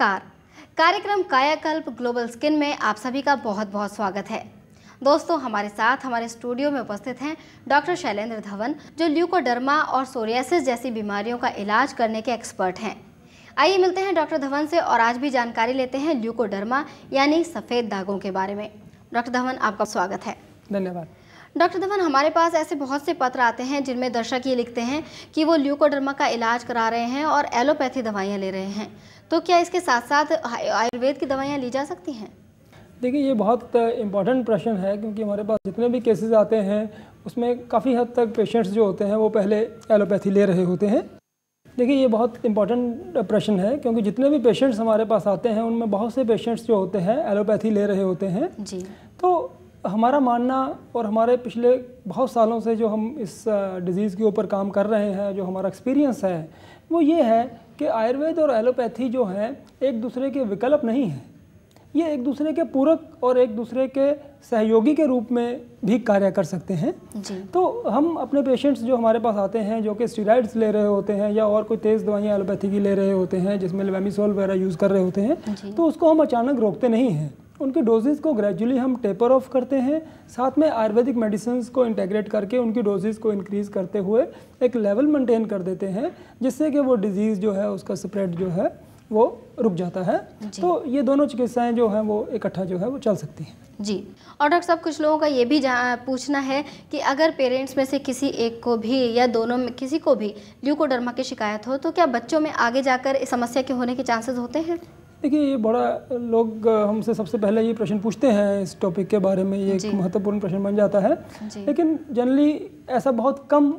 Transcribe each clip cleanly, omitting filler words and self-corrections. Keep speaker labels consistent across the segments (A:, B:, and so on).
A: नमस्कार। कार्यक्रम कायाकल्प ग्लोबल स्किन में आप सभी का बहुत बहुत स्वागत है। दोस्तों, हमारे साथ हमारे स्टूडियो में उपस्थित हैं डॉक्टर शैलेंद्र धवन, जो ल्यूकोडर्मा और सोरियासिस जैसी बीमारियों का इलाज करने के एक्सपर्ट हैं। आइए मिलते हैं डॉक्टर धवन से और आज भी जानकारी लेते हैं ल्यूकोडर्मा यानी सफ़ेद दागों के बारे में। डॉक्टर धवन, आपका स्वागत है।
B: धन्यवाद।
A: डॉक्टर धवन, हमारे पास ऐसे बहुत से पत्र आते हैं जिनमें दर्शक ये लिखते हैं कि वो ल्यूकोडर्मा का इलाज करा रहे हैं और एलोपैथी दवाइयाँ ले रहे हैं, तो क्या इसके साथ साथ आयुर्वेद की दवाइयाँ ली जा सकती हैं?
B: देखिए, ये बहुत इम्पॉर्टेंट प्रश्न है क्योंकि हमारे पास जितने भी केसेस आते हैं उसमें काफ़ी हद तक पेशेंट्स जो होते हैं वो पहले एलोपैथी ले रहे होते हैं। देखिए, ये बहुत इम्पॉर्टेंट प्रश्न है क्योंकि जितने भी पेशेंट्स हमारे पास आते हैं उनमें बहुत से पेशेंट्स जो होते हैं एलोपैथी ले रहे होते हैं जी। तो हमारा मानना और हमारे पिछले बहुत सालों से जो हम इस डिज़ीज़ के ऊपर काम कर रहे हैं, जो हमारा एक्सपीरियंस है वो ये है कि आयुर्वेद और एलोपैथी जो है एक दूसरे के विकल्प नहीं है, ये एक दूसरे के पूरक और एक दूसरे के सहयोगी के रूप में भी कार्य कर सकते हैं जी। तो हम अपने पेशेंट्स जो हमारे पास आते हैं जो कि स्टेरॉइड्स ले रहे होते हैं या और कोई तेज़ दवाइयाँ एलोपैथी की ले रहे होते हैं जिसमें लेवेमिसोल वगैरह यूज़ कर रहे होते हैं, तो उसको हम अचानक रोकते नहीं हैं। उनकी डोजेज़ को ग्रेजुअली हम टेपर ऑफ करते हैं, साथ में आयुर्वेदिक मेडिसिन को इंटीग्रेट करके उनकी डोजेज़ को इंक्रीज़ करते हुए एक लेवल मेंटेन कर देते हैं जिससे कि वो डिज़ीज़ जो है उसका स्प्रेड जो है वो रुक जाता है। तो ये दोनों चिकित्साएं जो हैं वो इकट्ठा जो है वो चल सकती हैं
A: जी। और डॉक्टर साहब, कुछ लोगों का ये भी पूछना है कि अगर पेरेंट्स में से किसी एक को भी या दोनों में किसी को भी ल्यूकोडर्मा की शिकायत हो तो क्या बच्चों में आगे जाकर इस समस्या के होने के चांसेस होते हैं?
B: देखिए, ये बड़ा लोग हमसे सबसे पहले ये प्रश्न पूछते हैं इस टॉपिक के बारे में, ये एक महत्वपूर्ण प्रश्न बन जाता है। लेकिन जनरली ऐसा बहुत कम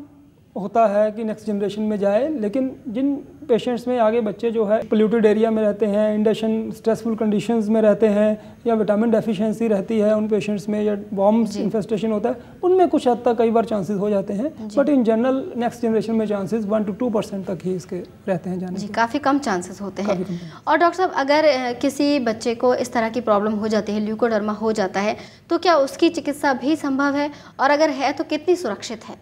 B: होता है कि नेक्स्ट जनरेशन में जाए, लेकिन जिन पेशेंट्स में आगे बच्चे जो है पोल्यूटेड एरिया में रहते हैं, इंडक्शन स्ट्रेसफुल कंडीशंस में रहते हैं या विटामिन डेफिशिएंसी रहती है उन पेशेंट्स में या वॉर्म्स इन्फेस्टेशन होता है, उनमें कुछ हद तक कई बार चांसेस हो जाते हैं, but in general next generation में चांसेस 1 to 2% तक ही इसके रहते हैं जाने के।
A: काफ़ी कम चांसेस होते हैं। और डॉक्टर साहब, अगर किसी बच्चे को इस तरह की प्रॉब्लम हो जाती है, ल्यूकोडर्मा हो जाता है, तो क्या उसकी चिकित्सा भी संभव है और अगर है तो कितनी सुरक्षित है?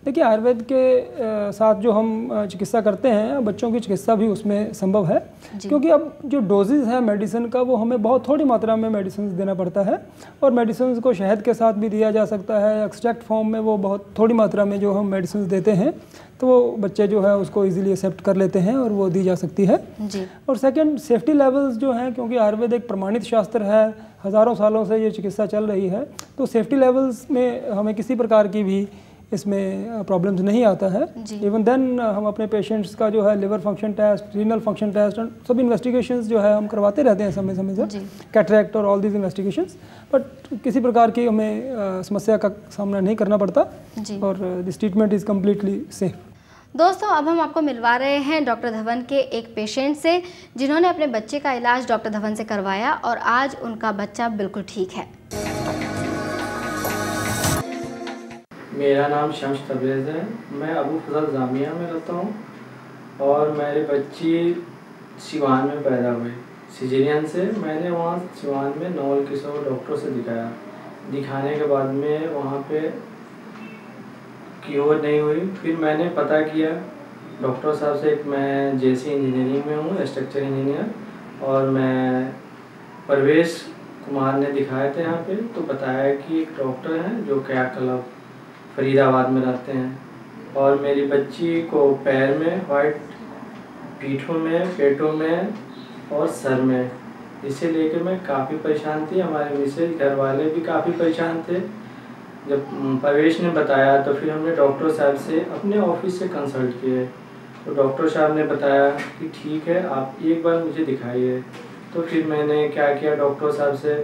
B: देखिए, आयुर्वेद के साथ जो हम चिकित्सा करते हैं बच्चों की चिकित्सा भी उसमें संभव है क्योंकि अब जो डोजेज़ है मेडिसिन का वो हमें बहुत थोड़ी मात्रा में मेडिसिन देना पड़ता है और मेडिसिन को शहद के साथ भी दिया जा सकता है, एक्सट्रैक्ट फॉर्म में वो बहुत थोड़ी मात्रा में जो हम मेडिसिन देते हैं तो वो बच्चे जो है उसको इजीली एक्सेप्ट कर लेते हैं और वो दी जा सकती है जी। और सेकंड, सेफ्टी लेवल्स जो हैं, क्योंकि आयुर्वेद एक प्रमाणित शास्त्र है, हज़ारों सालों से ये चिकित्सा चल रही है, तो सेफ्टी लेवल्स में हमें किसी प्रकार की भी इसमें प्रॉब्लम्स नहीं आता है। इवन देन हम अपने पेशेंट्स का जो है liver function test, renal function test और सब इन्वेस्टिगेशंस जो है हम करवाते रहते हैं समय समय से, कैटरेक्ट और ऑल दीज इन्वेस्टिगेशंस, बट किसी प्रकार की हमें समस्या का सामना नहीं करना पड़ता और this treatment is completely safe.
A: दोस्तों, अब हम आपको मिलवा रहे हैं डॉक्टर धवन के एक पेशेंट से जिन्होंने अपने बच्चे का इलाज डॉक्टर धवन से करवाया और आज उनका बच्चा बिल्कुल ठीक है।
C: मेरा नाम शम्स तबरेज़ है, मैं अबू फजल जामिया में रहता हूँ और मेरे बच्ची सिवान में पैदा हुई सिजेरियन से। मैंने वहाँ सिवान में नवल किशोर डॉक्टर से दिखाया, दिखाने के बाद में वहाँ पे क्योर नहीं हुई। फिर मैंने पता किया डॉक्टर साहब से, मैं जेसी इंजीनियरिंग में हूँ, स्ट्रक्चर इंजीनियर, और मैं परवेश कुमार ने दिखाए थे यहाँ पे, तो बताया कि एक डॉक्टर हैं जो कायाकल्प फरीदाबाद में रहते हैं। और मेरी बच्ची को पैर में वाइट, पीठों में, पेटों में और सर में, इसे लेकर मैं काफ़ी परेशान थी। हमारे मिसेज घर वाले भी काफ़ी परेशान थे। जब परवेश ने बताया तो फिर हमने डॉक्टर साहब से अपने ऑफिस से कंसल्ट किए, तो डॉक्टर साहब ने बताया कि ठीक है, आप एक बार मुझे दिखाइए। तो फिर मैंने क्या किया, डॉक्टर साहब से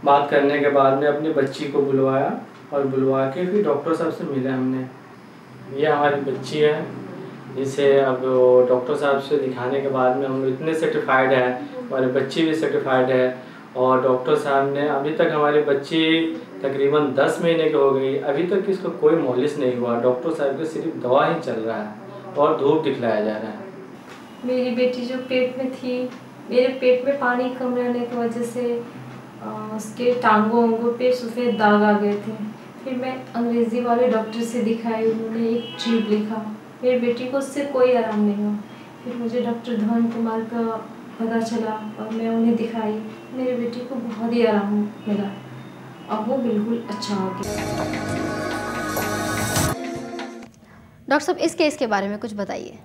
C: बात करने के बाद में अपनी बच्ची को बुलवाया और बुलवा के फिर डॉक्टर साहब से मिले हमने। ये हमारी बच्ची है, जिसे अब डॉक्टर साहब से दिखाने के बाद में हम इतने सर्टिफाइड है, हमारी बच्ची भी सर्टिफाइड है। और डॉक्टर साहब ने अभी तक, हमारी बच्ची तकरीबन 10 महीने की हो गई, अभी तक इसको कोई मॉलिश नहीं हुआ। डॉक्टर साहब के सिर्फ दवा ही चल रहा है और धूप दिखलाया जा रहा है।
D: मेरी बेटी जो पेट में थी, मेरे पेट में पानी कम रहने की वजह से उसके टांगों पे सफ़ेद दाग आ गए थे। फिर मैं अंग्रेज़ी वाले डॉक्टर से दिखाई, उन्होंने एक ट्यूब लिखा। मेरी बेटी को उससे कोई आराम नहीं हुआ। फिर मुझे डॉक्टर धवन कुमार का पता चला और मैं उन्हें दिखाई। मेरे बेटे को बहुत ही आराम मिला, अब वो बिल्कुल अच्छा हो गया।
A: डॉक्टर साहब, इस केस के बारे में कुछ बताइए।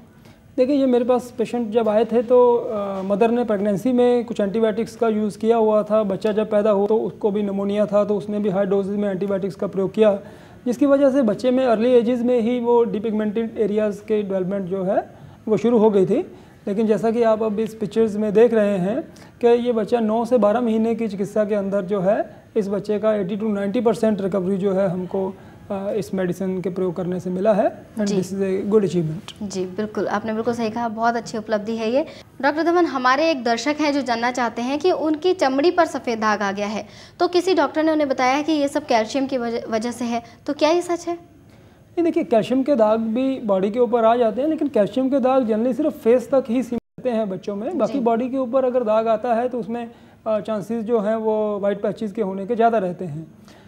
B: देखिए, ये मेरे पास पेशेंट जब आए थे तो मदर ने प्रेगनेंसी में कुछ एंटीबायोटिक्स का यूज़ किया हुआ था। बच्चा जब पैदा हो तो उसको भी निमोनिया था, तो उसने भी हाई डोजेज में एंटीबायोटिक्स का प्रयोग किया, जिसकी वजह से बच्चे में अर्ली एजेस में ही वो डिपिगमेंटेड एरियाज़ के डेवलपमेंट जो है वो शुरू हो गई थी। लेकिन जैसा कि आप अब इस पिक्चर्स में देख रहे हैं कि ये बच्चा 9 से 12 महीने की चिकित्सा के अंदर जो है इस बच्चे का 80 to 90% रिकवरी जो है हमको इस मेडिसिन के प्रयोग करने से मिला है, and this is a good achievement.
A: जी बिल्कुल, आपने बिल्कुल सही कहा, बहुत अच्छी उपलब्धि है ये। डॉक्टर धवन, हमारे एक दर्शक हैं जो जानना चाहते हैं कि उनकी चमड़ी पर सफ़ेद दाग आ गया है, तो किसी डॉक्टर ने उन्हें बताया कि ये सब कैल्शियम की वजह से है, तो क्या ये सच है?
B: नहीं, देखिए, कैल्शियम के दाग भी बॉडी के ऊपर आ जाते हैं, लेकिन कैल्शियम के दाग जनरली सिर्फ फेस तक ही सीमित रहते हैं बच्चों में। बाकी बॉडी के ऊपर अगर दाग आता है तो उसमें चांसेस जो हैं वो वाइट पैचेस के होने के ज़्यादा रहते हैं।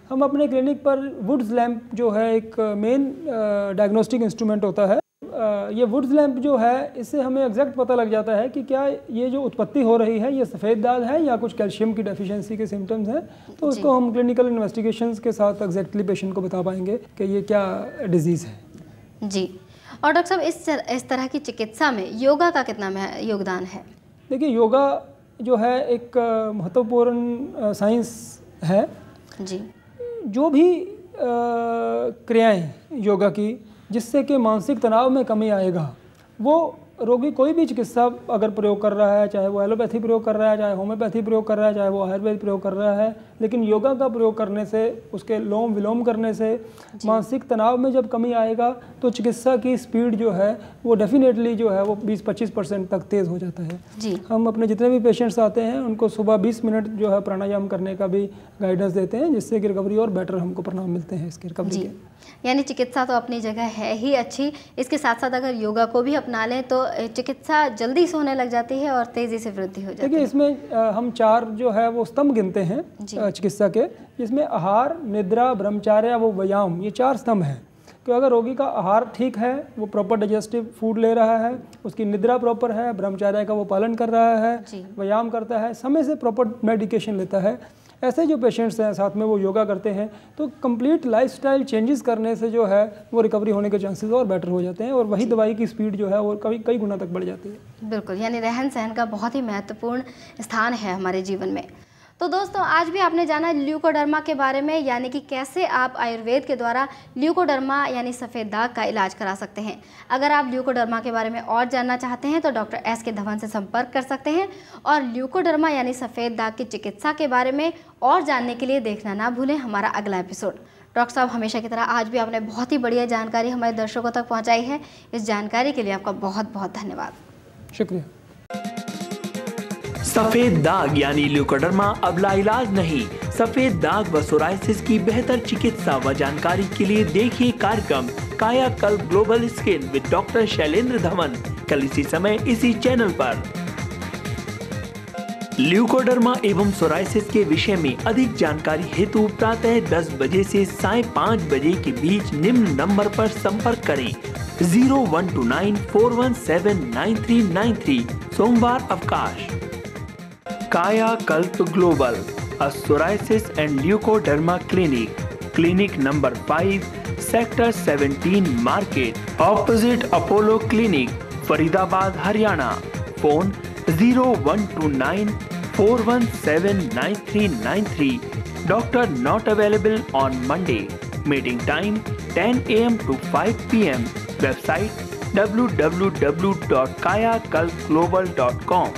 B: हम अपने क्लिनिक पर वुड्स लैम्प जो है एक मेन डायग्नोस्टिक इंस्ट्रूमेंट होता है। ये वुड्स लैम्प जो है इससे हमें एग्जैक्ट पता लग जाता है कि क्या ये जो उत्पत्ति हो रही है ये सफ़ेद दाग है या कुछ कैल्शियम की डेफिशिएंसी के सिम्टम्स हैं। तो उसको हम क्लिनिकल इन्वेस्टिगेशंस के साथ एग्जैक्टली पेशेंट को बता पाएंगे कि ये क्या डिजीज़ है।
A: जी, और डॉक्टर साहब, इस तरह की चिकित्सा में योगा का कितना योगदान है? देखिए,
B: योगा जो है एक महत्वपूर्ण साइंस है।
A: जी,
B: जो भी क्रियाएं योगा की जिससे कि मानसिक तनाव में कमी आएगा, वो रोगी कोई भी चिकित्सा अगर प्रयोग कर रहा है, चाहे वो एलोपैथी प्रयोग कर रहा है, चाहे होम्योपैथी प्रयोग कर रहा है, चाहे वो आयुर्वेद प्रयोग कर रहा है, लेकिन योगा का प्रयोग करने से, उसके लोम विलोम करने से मानसिक तनाव में जब कमी आएगा तो चिकित्सा की स्पीड जो है वो डेफिनेटली जो है वो 20-25% तक तेज़ हो जाता है।
A: जी,
B: हम अपने जितने भी पेशेंट्स आते हैं उनको सुबह 20 मिनट जो है प्राणायाम करने का भी गाइडेंस देते हैं, जिससे कि रिकवरी और बेटर हमको परिणाम मिलते हैं इसके रिकवरी के।
A: यानी चिकित्सा तो अपनी जगह है ही अच्छी, इसके साथ साथ अगर योगा को भी अपना लें तो चिकित्सा जल्दी से होने लग जाती है और तेज़ी से वृद्धि हो जाती है।
B: देखिए, इसमें हम 4 जो है वो स्तंभ गिनते हैं चिकित्सा के, जिसमें आहार, निद्रा, ब्रह्मचर्य, वो व्यायाम, ये 4 स्तंभ हैं। कि अगर रोगी का आहार ठीक है, वो प्रॉपर डाइजेस्टिव फूड ले रहा है, उसकी निद्रा प्रॉपर है, ब्रह्मचर्य का वो पालन कर रहा है, व्यायाम करता है, समय से प्रॉपर मेडिकेशन लेता है, ऐसे जो पेशेंट्स हैं साथ में वो योगा करते हैं, तो कंप्लीट लाइफस्टाइल चेंजेस करने से जो है वो रिकवरी होने के चांसेस और बेटर हो जाते हैं, और वही दवाई की स्पीड जो है वो कई गुना तक बढ़ जाती है।
A: बिल्कुल, यानी रहन सहन का बहुत ही महत्वपूर्ण स्थान है हमारे जीवन में। तो दोस्तों, आज भी आपने जाना ल्यूकोडर्मा के बारे में, यानी कि कैसे आप आयुर्वेद के द्वारा ल्यूकोडर्मा यानी सफ़ेद दाग का इलाज करा सकते हैं। अगर आप ल्यूकोडर्मा के बारे में और जानना चाहते हैं तो डॉक्टर एस.के. धवन से संपर्क कर सकते हैं, और ल्यूकोडर्मा यानी सफ़ेद दाग की चिकित्सा के बारे में और जानने के लिए देखना ना भूलें हमारा अगला एपिसोड। डॉक्टर साहब, हमेशा की तरह आज भी आपने बहुत ही बढ़िया जानकारी हमारे दर्शकों तक पहुँचाई है। इस जानकारी के लिए आपका बहुत बहुत धन्यवाद।
B: शुक्रिया।
E: सफेद दाग यानी ल्यूकोडर्मा अब लाइलाज नहीं। सफेद दाग व सोराइसिस की बेहतर चिकित्सा व जानकारी के लिए देखिए कार्यक्रम कायाकल्प global skin with doctor Shailendra Dhawan, कल इसी समय इसी चैनल पर। ल्यूकोडर्मा एवं सोराइसिस के विषय में अधिक जानकारी हेतु प्रातः 10 बजे से साय 5 बजे के बीच निम्न नंबर पर संपर्क करें 0129 417 9393। सोमवार अवकाश। कायाकल्प global, a psoriasis and leukoderma clinic, clinic number 5, sector 17 market, opposite Apollo Clinic, Faridabad, Haryana. Phone 0129 417 9393. Doctor not available on Monday. Meeting time 10 AM to 5 PM. Website www.kayakalpglobal.com.